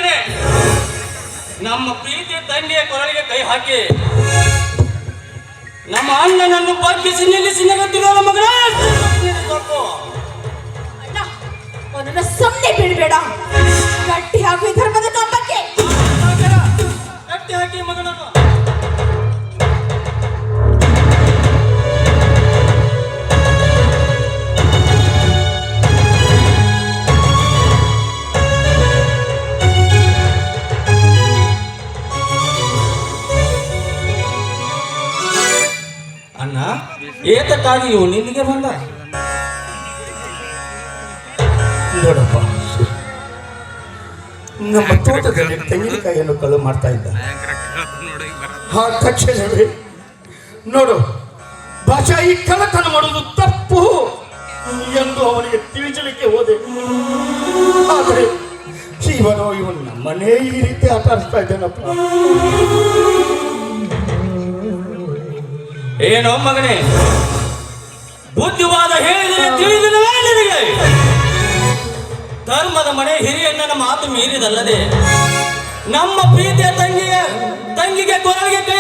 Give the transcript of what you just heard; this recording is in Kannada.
ಮಗನೇ, ನಮ್ಮ ಪ್ರೀತಿ ತಂಗಿಯ ಕೊರಳಿಗೆ ಕೈ ಹಾಕಿ ನಮ್ಮ ಅಣ್ಣನನ್ನು ಬಗ್ಗಿಸಿ ನಿಲ್ಲಿಸಿ ನಗುತ್ತಿರೋ ಮಗನೇ. ಅವನನ್ನ ಸುಮ್ಮನೆ ಬಿಡಬೇಡ. ಗಟ್ಟಿ ಹಾಕಿ ಧರ್ಮದ ಕಂಬಕ್ಕೆ ಗಟ್ಟಿ ಹಾಕಿ ಮಗನನ್ನು. ಅಣ್ಣ, ಏತಕ್ಕಾಗಿ ಇವು ನಿಲ್ಲಿಗೆ ಬಂದ? ನೋಡಪ್ಪ, ನಮ್ಮ ತೋಟದಲ್ಲಿ ತೆಂಗಿನಕಾಯಿಯನ್ನು ಕಳು ಮಾಡ್ತಾ ಇದ್ದ ಆ ತಕ್ಷಣವೇ ನೋಡು ಭಾಷಾ ಈ ಕಳ್ಳತನ ಮಾಡುವುದು ತಪ್ಪು ಎಂದು ಅವನಿಗೆ ತಿಳಿಸಲಿಕ್ಕೆ ಹೋದೆ. ಆದರೆ ಇವನು ನಮ್ಮನ್ನೇ ಈ ರೀತಿ ಆಟ ಆಡಿಸ್ತಾ ಇದ್ದಾನಪ್ಪ. ಏನೋ ಮಗನೇ, ಬುದ್ಧಿವಾದ ಹೇಳಿದರೆ ತಿಳಿದಿಲ್ಲ ನಿನಗೆ? ಧರ್ಮದ ಮನೆ ಹಿರಿಯಣ್ಣನ ಮಾತು ಮೀರಿದಲ್ಲದೆ ನಮ್ಮ ಪ್ರೀತಿಯ ತಂಗಿಗೆ ಕೊರಳಿಗೆ ಕೈ